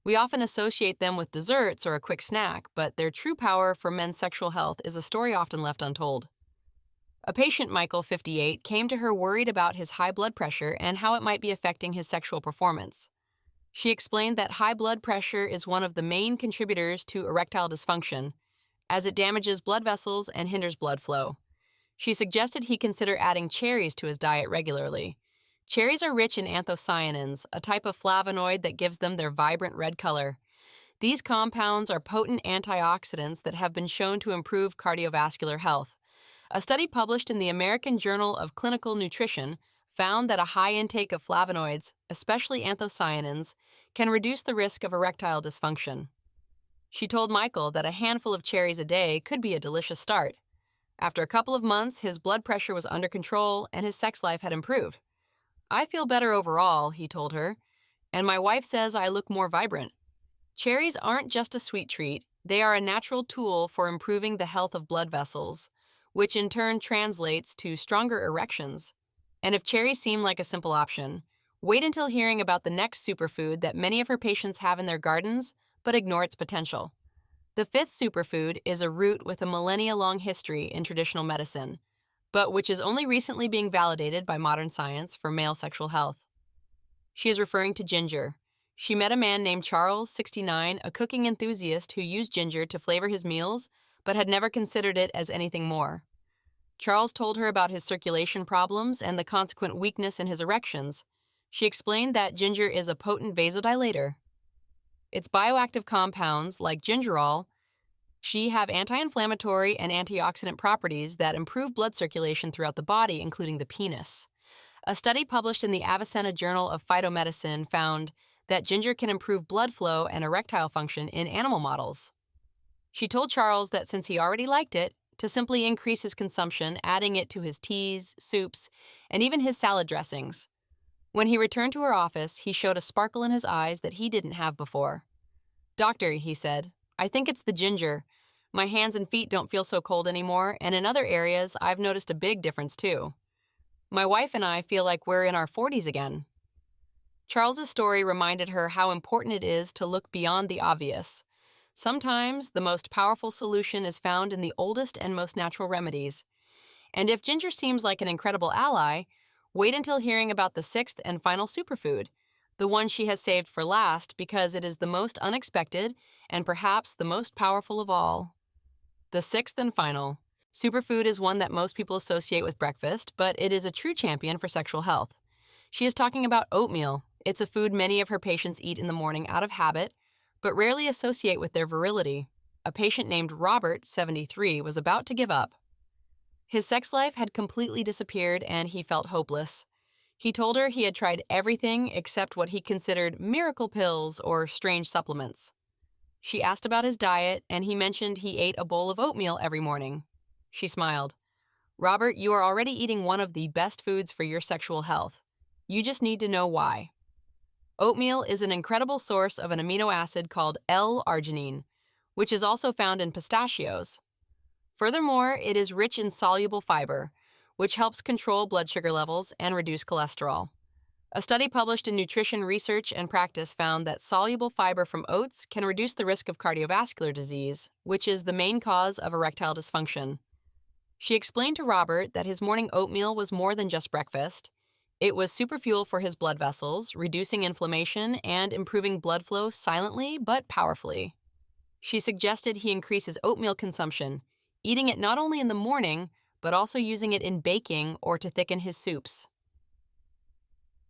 We often associate them with desserts or a quick snack, but their true power for men's sexual health is a story often left untold. A patient, Michael, 58, came to her worried about his high blood pressure and how it might be affecting his sexual performance. She explained that high blood pressure is one of the main contributors to erectile dysfunction, as it damages blood vessels and hinders blood flow. She suggested he consider adding cherries to his diet regularly. Cherries are rich in anthocyanins, a type of flavonoid that gives them their vibrant red color. These compounds are potent antioxidants that have been shown to improve cardiovascular health. A study published in the American Journal of Clinical Nutrition found that a high intake of flavonoids, especially anthocyanins, can reduce the risk of erectile dysfunction. She told Michael that a handful of cherries a day could be a delicious start. After a couple of months, his blood pressure was under control and his sex life had improved. "I feel better overall," he told her, "and my wife says I look more vibrant." Cherries aren't just a sweet treat, they are a natural tool for improving the health of blood vessels, which in turn translates to stronger erections. And if cherries seem like a simple option, wait until hearing about the next superfood that many of her patients have in their gardens but ignore its potential. The fifth superfood is a root with a millennia-long history in traditional medicine, but which is only recently being validated by modern science for male sexual health. She is referring to ginger. She met a man named Charles, 69, a cooking enthusiast who used ginger to flavor his meals, but had never considered it as anything more. Charles told her about his circulation problems and the consequent weakness in his erections. She explained that ginger is a potent vasodilator. Its bioactive compounds, like gingerol, have anti-inflammatory and antioxidant properties that improve blood circulation throughout the body, including the penis. A study published in the Avicenna Journal of Phytomedicine found that ginger can improve blood flow and erectile function in animal models. She told Charles that since he already liked it, to simply increase his consumption, adding it to his teas, soups, and even his salad dressings. When he returned to her office, he showed a sparkle in his eyes that he didn't have before. "Doctor," he said, "I think it's the ginger. My hands and feet don't feel so cold anymore, and in other areas, I've noticed a big difference too. My wife and I feel like we're in our 40s again." Charles's story reminded her how important it is to look beyond the obvious. Sometimes, the most powerful solution is found in the oldest and most natural remedies. And if ginger seems like an incredible ally, wait until hearing about the sixth and final superfood, the one she has saved for last because it is the most unexpected and perhaps the most powerful of all. The sixth and final superfood is one that most people associate with breakfast, but it is a true champion for sexual health. She is talking about oatmeal. It's a food many of her patients eat in the morning out of habit, but rarely associate with their virility. A patient named Robert, 73, was about to give up. His sex life had completely disappeared and he felt hopeless. He told her he had tried everything except what he considered miracle pills or strange supplements. She asked about his diet and he mentioned he ate a bowl of oatmeal every morning. She smiled. "Robert, you are already eating one of the best foods for your sexual health. You just need to know why." Oatmeal is an incredible source of an amino acid called L-arginine, which is also found in pistachios. Furthermore, it is rich in soluble fiber, which helps control blood sugar levels and reduce cholesterol. A study published in Nutrition Research and Practice found that soluble fiber from oats can reduce the risk of cardiovascular disease, which is the main cause of erectile dysfunction. She explained to Robert that his morning oatmeal was more than just breakfast. It was superfuel for his blood vessels, reducing inflammation and improving blood flow silently but powerfully. She suggested he increase his oatmeal consumption, eating it not only in the morning, but also using it in baking or to thicken his soups.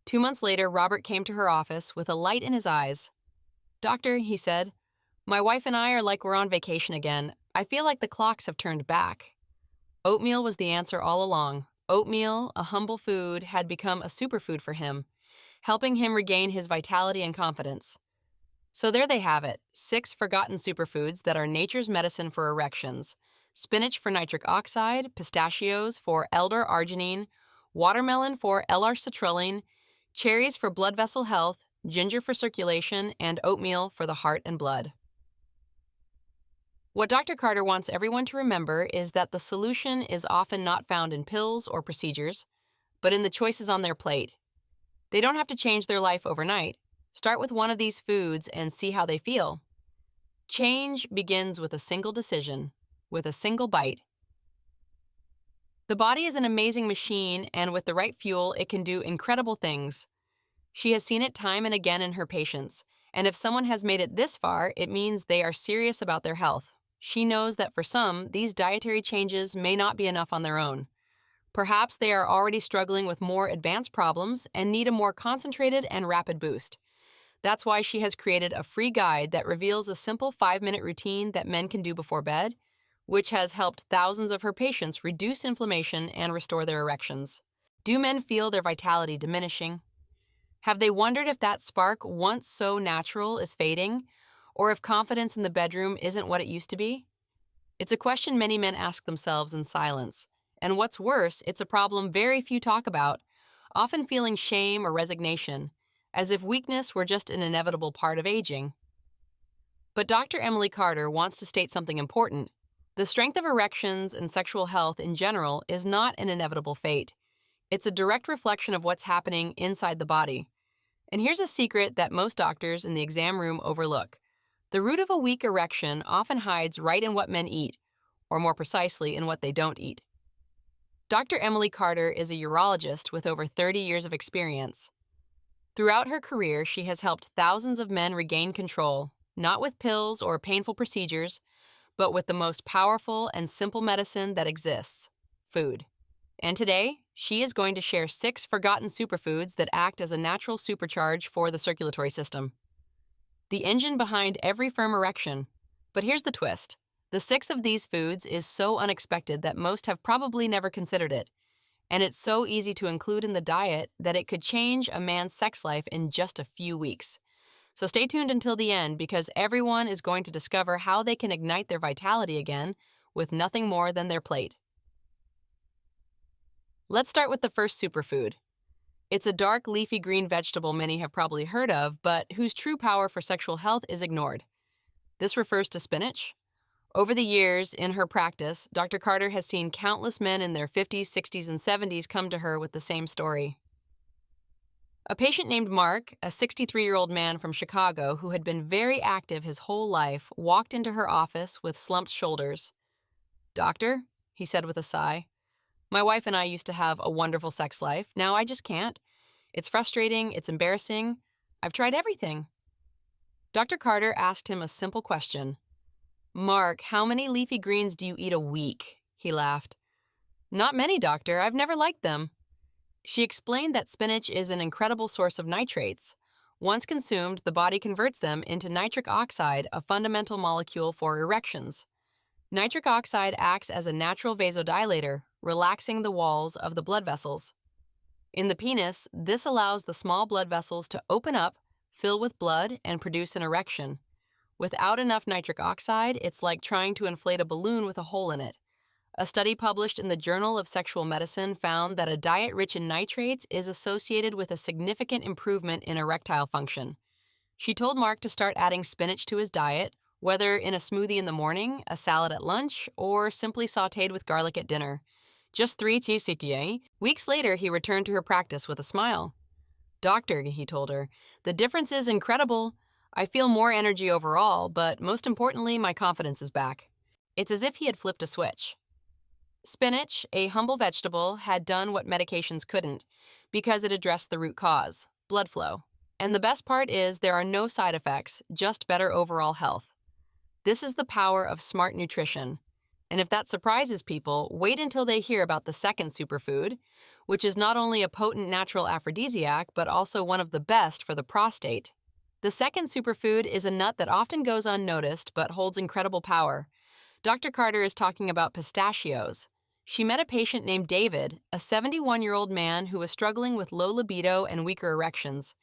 2 months later, Robert came to her office with a light in his eyes. "Doctor," he said, "my wife and I are like we're on vacation again. I feel like the clocks have turned back." Oatmeal was the answer all along. Oatmeal, a humble food, had become a superfood for him, helping him regain his vitality and confidence. So there they have it, 6 forgotten superfoods that are nature's medicine for erections. Spinach for nitric oxide, pistachios for L-arginine, watermelon for L-citrulline, cherries for blood vessel health, ginger for circulation, and oatmeal for the heart and blood. What Dr. Carter wants everyone to remember is that the solution is often not found in pills or procedures, but in the choices on their plate. They don't have to change their life overnight. Start with one of these foods and see how they feel. Change begins with a single decision, with a single bite. The body is an amazing machine, and with the right fuel, it can do incredible things. She has seen it time and again in her patients, and if someone has made it this far, it means they are serious about their health. She knows that for some, these dietary changes may not be enough on their own. Perhaps they are already struggling with more advanced problems and need a more concentrated and rapid boost. That's why she has created a free guide that reveals a simple 5-minute routine that men can do before bed, which has helped thousands of her patients reduce inflammation and restore their erections. Do men feel their vitality diminishing? Have they wondered if that spark, once so natural, is fading, or if confidence in the bedroom isn't what it used to be? It's a question many men ask themselves in silence. And what's worse, it's a problem very few talk about, often feeling shame or resignation, as if weakness were just an inevitable part of aging. But Dr. Emily Carter wants to state something important. The strength of erections and sexual health in general is not an inevitable fate. It's a direct reflection of what's happening inside the body. And here's a secret that most doctors in the exam room overlook. The root of a weak erection often hides right in what men eat, or more precisely, in what they don't eat. Dr. Emily Carter is a urologist with over 30 years of experience. Throughout her career, she has helped thousands of men regain control, not with pills or painful procedures, but with the most powerful and simple medicine that exists, food. And today, she is going to share 6 forgotten superfoods that act as a natural supercharge for the circulatory system. The engine behind every firm erection. But here's the twist. The 6th of these foods is so unexpected that most have probably never considered it. And it's so easy to include in the diet that it could change a man's sex life in just a few weeks. So stay tuned until the end, because everyone is going to discover how they can ignite their vitality again with nothing more than their plate. Let's start with the first superfood. It's a dark, leafy green vegetable many have probably heard of, but whose true power for sexual health is ignored. This refers to spinach. Over the years, in her practice, Dr. Carter has seen countless men in their 50s, 60s, and 70s come to her with the same story. A patient named Mark, a 63-year-old man from Chicago who had been very active his whole life, walked into her office with slumped shoulders. "Doctor," he said with a sigh, "my wife and I used to have a wonderful sex life. Now I just can't. It's frustrating, it's embarrassing. I've tried everything." Dr. Carter asked him a simple question. "Mark, how many leafy greens do you eat a week?" He laughed. "Not many, doctor. I've never liked them." She explained that spinach is an incredible source of nitrates. Once consumed, the body converts them into nitric oxide, a fundamental molecule for erections. Nitric oxide acts as a natural vasodilator, relaxing the walls of the blood vessels. In the penis, this allows the small blood vessels to open up, fill with blood, and produce an erection. Without enough nitric oxide, it's like trying to inflate a balloon with a hole in it. A study published in the Journal of Sexual Medicine found that a diet rich in nitrates is associated with a significant improvement in erectile function. She told Mark to start adding spinach to his diet, whether in a smoothie in the morning, a salad at lunch, or simply sautéed with garlic at dinner. Just 3 TCTA. Weeks later, he returned to her practice with a smile. "Doctor," he told her, "the difference is incredible. I feel more energy overall, but most importantly, my confidence is back." It's as if he had flipped a switch. Spinach, a humble vegetable, had done what medications couldn't, because it addressed the root cause, blood flow. And the best part is there are no side effects, just better overall health. This is the power of smart nutrition. And if that surprises people, wait until they hear about the second superfood, which is not only a potent natural aphrodisiac, but also one of the best for the prostate. The second superfood is a nut that often goes unnoticed, but holds incredible power. Dr. Carter is talking about pistachios. She met a patient named David, a 71-year-old man who was struggling with low libido and weaker erections.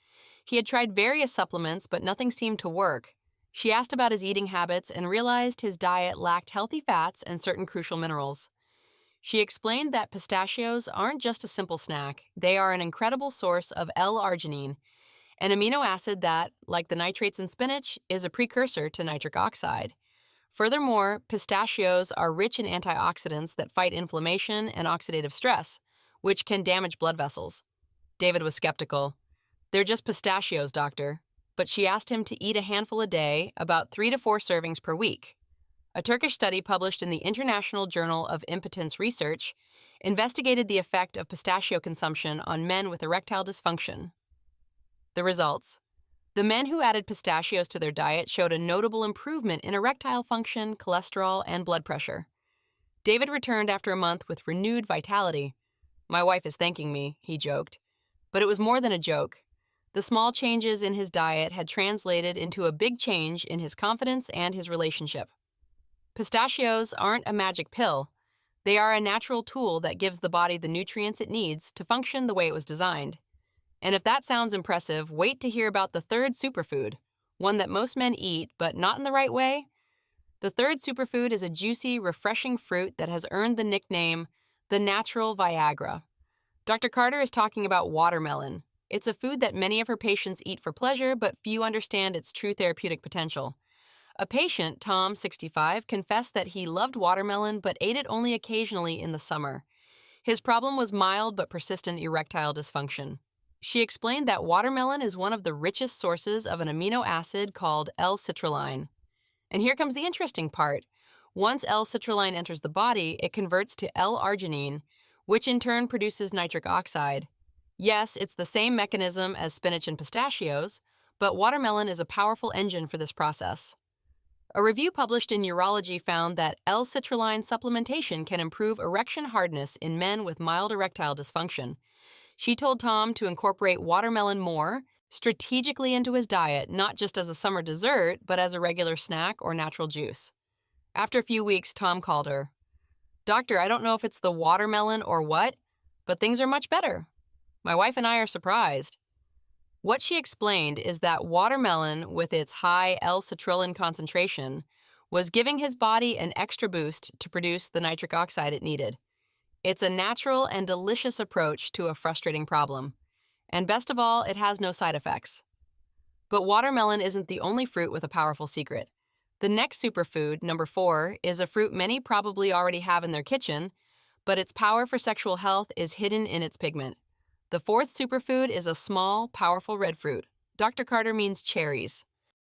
He had tried various supplements, but nothing seemed to work. She asked about his eating habits and realized his diet lacked healthy fats and certain crucial minerals. She explained that pistachios aren't just a simple snack. They are an incredible source of L-arginine, an amino acid that, like the nitrates in spinach, is a precursor to nitric oxide. Furthermore, pistachios are rich in antioxidants that fight inflammation and oxidative stress, which can damage blood vessels. David was skeptical. "They're just pistachios, doctor." but she asked him to eat a handful a day, about 3 to 4 servings per week. A Turkish study published in the International Journal of Impotence Research investigated the effect of pistachio consumption on men with erectile dysfunction. The results: the men who added pistachios to their diet showed a notable improvement in erectile function, cholesterol, and blood pressure. David returned after a month with renewed vitality. "My wife is thanking me," he joked. But it was more than a joke. The small changes in his diet had translated into a big change in his confidence and his relationship. Pistachios aren't a magic pill. They are a natural tool that gives the body the nutrients it needs to function the way it was designed. And if that sounds impressive, wait to hear about the third superfood, one that most men eat, but not in the right way. The third superfood is a juicy, refreshing fruit that has earned the nickname the natural Viagra. Dr. Carter is talking about watermelon. It's a food that many of her patients eat for pleasure, but few understand its true therapeutic potential. A patient, Tom, 65, confessed that he loved watermelon but ate it only occasionally in the summer. His problem was mild but persistent erectile dysfunction. She explained that watermelon is one of the richest sources of an amino acid called L-citrulline. And here comes the interesting part. Once L-citrulline enters the body, it converts to L-arginine, which in turn produces nitric oxide. Yes, it's the same mechanism as spinach and pistachios, but watermelon is a powerful engine for this process. A review published in Urology found that L-citrulline supplementation can improve erection hardness in men with mild erectile dysfunction. She told Tom to incorporate watermelon more strategically into his diet, not just as a summer dessert, but as a regular snack or natural juice. After a few weeks, Tom called her. "Doctor, I don't know if it's the watermelon or what, but things are much better. My wife and I are surprised." What she explained is that watermelon, with its high L-citrulline concentration, was giving his body an extra boost to produce the nitric oxide it needed. It's a natural and delicious approach to a frustrating problem. And best of all, it has no side effects. But watermelon isn't the only fruit with a powerful secret. The next superfood, number 4, is a fruit many probably already have in their kitchen, but its power for sexual health is hidden in its pigment. The fourth superfood is a small, powerful red fruit. Dr. Carter means cherries.